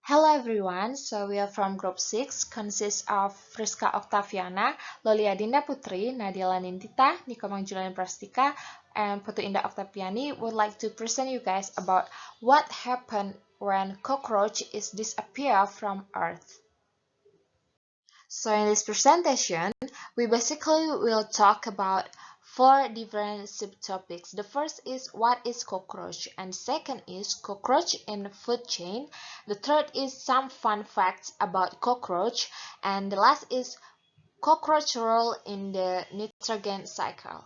Hello everyone, so we are from group 6, consists of Frisca Octaviyana, Loly Adinda Putri, Nadila Nindyta, Komang Juliani Prastika, and Putu Indah Oktapiani would like to present you guys about what happened when cockroach is disappear from Earth. So in this presentation, we basically will talk about four different subtopics. The first is what is cockroach, and second is cockroach in the food chain. The third is some fun facts about cockroach, and the last is cockroach role in the nitrogen cycle.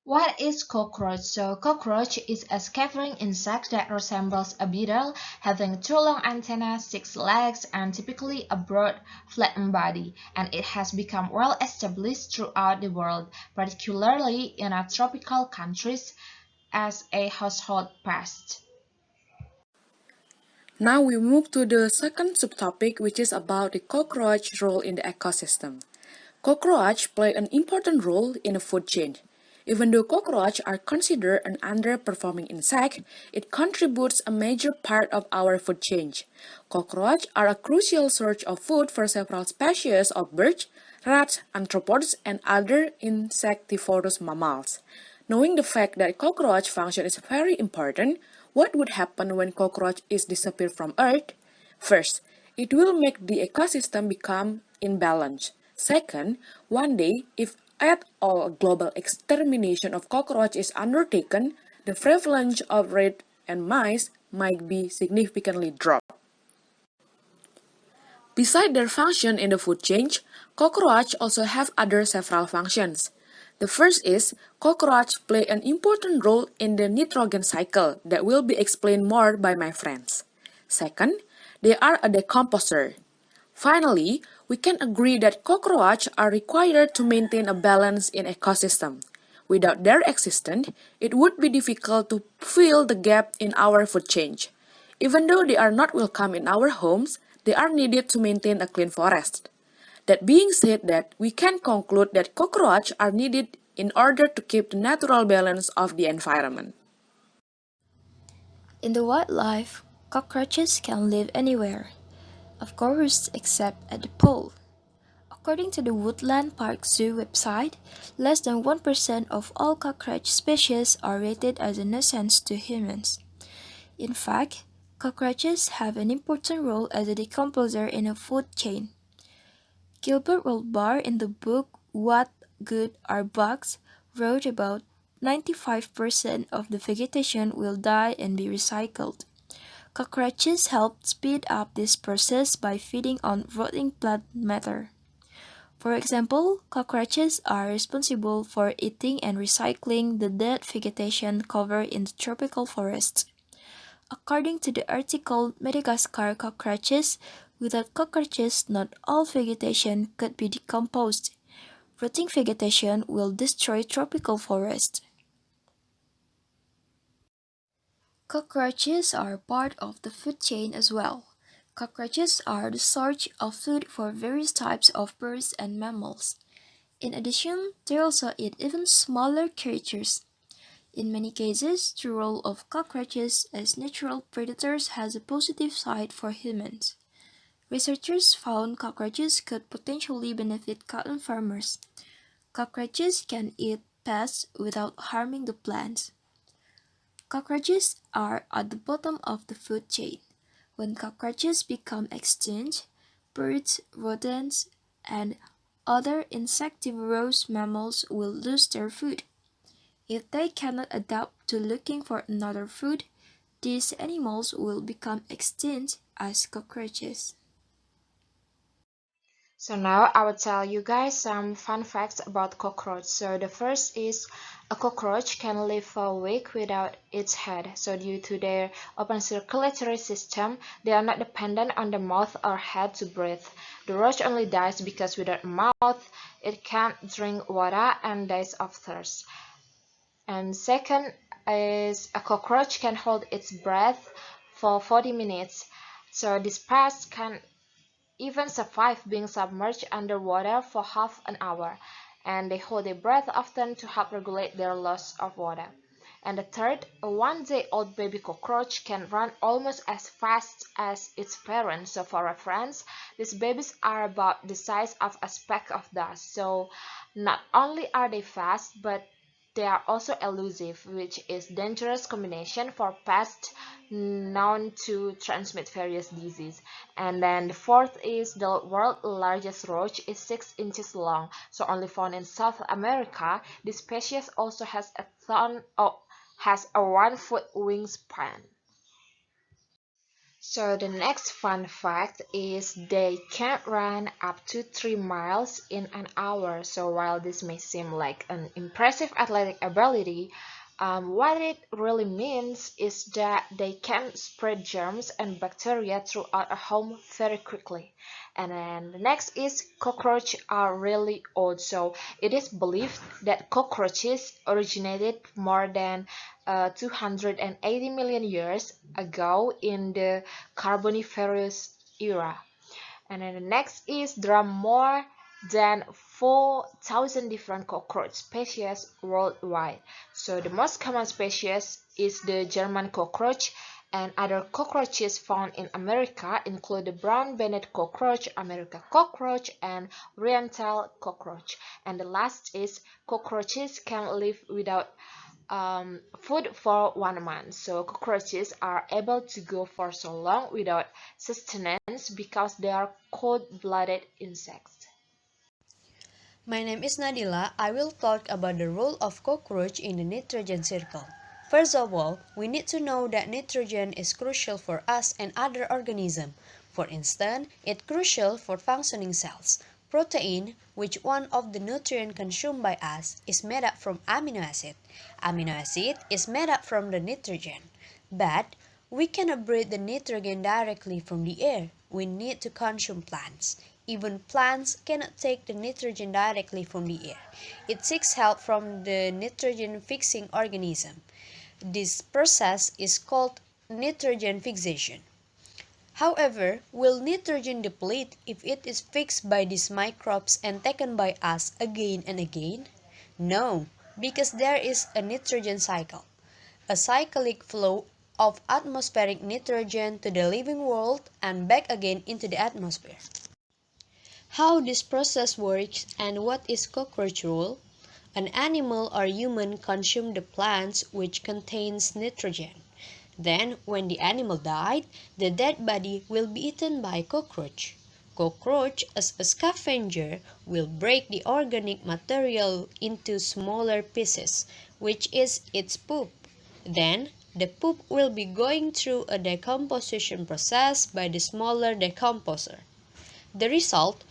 What is cockroach? So cockroach is a scavenging insect that resembles a beetle, having two long antennae, 6 legs, and typically a broad, flattened body, and it has become well established throughout the world, particularly in tropical countries, as a household pest. Now we move to the second subtopic, which is about the cockroach role in the ecosystem. Cockroach play an important role in the food chain. Even though cockroaches are considered an underperforming insect, it contributes a major part of our food chain. Cockroaches are a crucial source of food for several species of birds, rats, arthropods, and other insectivorous mammals. Knowing the fact that cockroach function is very important, what would happen when cockroach is disappear from Earth? First, it will make the ecosystem become imbalanced. Second, one day, if at all a global extermination of cockroach is undertaken, the prevalence of rats and mice might be significantly dropped. Besides their function in the food chain, cockroaches also have other several functions. The first is cockroaches play an important role in the nitrogen cycle that will be explained more by my friends. Second, they are a decomposer. Finally, we can agree that cockroaches are required to maintain a balance in ecosystem. Without their existence, it would be difficult to fill the gap in our food chain. Even though they are not welcome in our homes, they are needed to maintain a clean forest. That being said, that we can conclude that cockroaches are needed in order to keep the natural balance of the environment. In the wildlife, cockroaches can live anywhere, of course, except at the pole. According to the Woodland Park Zoo website, less than 1% of all cockroach species are rated as a nuisance to humans. In fact, cockroaches have an important role as a decomposer in a food chain. Gilbert Goldbar in the book What Good Are Bugs wrote about 95% of the vegetation will die and be recycled. Cockroaches help speed up this process by feeding on rotting plant matter. For example, cockroaches are responsible for eating and recycling the dead vegetation covered in the tropical forests. According to the article Madagascar Cockroaches, without cockroaches not all vegetation could be decomposed. Rotting vegetation will destroy tropical forests. Cockroaches are part of the food chain as well. Cockroaches are the source of food for various types of birds and mammals. In addition, they also eat even smaller creatures. In many cases, the role of cockroaches as natural predators has a positive side for humans. Researchers found cockroaches could potentially benefit cotton farmers. Cockroaches can eat pests without harming the plants. Cockroaches are at the bottom of the food chain. When cockroaches become extinct, birds, rodents, and other insectivorous mammals will lose their food. If they cannot adapt to looking for another food, these animals will become extinct as cockroaches. So now I will tell you guys some fun facts about cockroach. So the first is a cockroach can live for a week without its head. So due to their open circulatory system, they are not dependent on the mouth or head to breathe. The roach only dies because without a mouth, it can't drink water and dies of thirst. And second is a cockroach can hold its breath for 40 minutes. So this pest can even survive being submerged underwater for half an hour, and they hold their breath often to help regulate their loss of water. And the third, a one-day-old baby cockroach can run almost as fast as its parents. So for reference, these babies are about the size of a speck of dust. So not only are they fast, but they are also elusive, which is dangerous combination for pests known to transmit various diseases. And then the fourth is the world's largest roach is 6 inches long, so only found in South America. This species also has a 1 foot wingspan. So the next fun fact is they can run up to 3 miles in an hour. So while this may seem like an impressive athletic ability, what it really means is that they can spread germs and bacteria throughout a home very quickly. And then the next is cockroaches are really old. So it is believed that cockroaches originated more than 280 million years ago in the Carboniferous era. And then the next is there are more than 4,000 different cockroach species worldwide. So the most common species is the German cockroach, and other cockroaches found in America include the brown-banded cockroach, American cockroach, and oriental cockroach. And the last is cockroaches can live without food for 1 month. So cockroaches are able to go for so long without sustenance because they are cold-blooded insects. My name is Nadila. I will talk about the role of cockroach in the nitrogen cycle. First of all, we need to know that nitrogen is crucial for us and other organisms. For instance, it's crucial for functioning cells. Protein, which one of the nutrients consumed by us, is made up from amino acid. Amino acid is made up from the nitrogen. But we cannot breathe the nitrogen directly from the air. We need to consume plants. Even plants cannot take the nitrogen directly from the air. It seeks help from the nitrogen-fixing organism. This process is called nitrogen fixation. However, will nitrogen deplete if it is fixed by these microbes and taken by us again and again? No, because there is a nitrogen cycle, a cyclic flow of atmospheric nitrogen to the living world and back again into the atmosphere. How this process works and what is cockroach role? An animal or human consume the plants which contains nitrogen. Then, when the animal died, the dead body will be eaten by cockroach. Cockroach, as a scavenger, will break the organic material into smaller pieces, which is its poop. Then, the poop will be going through a decomposition process by the smaller decomposer. The result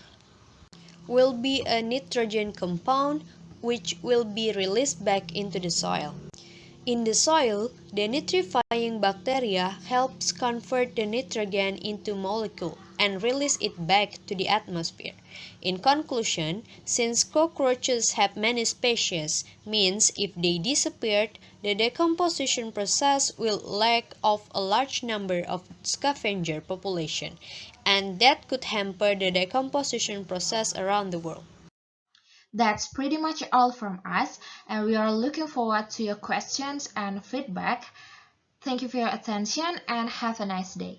will be a nitrogen compound which will be released back into the soil. In the soil, the nitrifying bacteria helps convert the nitrogen into molecule and release it back to the atmosphere. In conclusion, since cockroaches have many species, means if they disappeared, the decomposition process will lack of a large number of scavenger population, and that could hamper the decomposition process around the world. That's pretty much all from us, and we are looking forward to your questions and feedback. Thank you for your attention and have a nice day.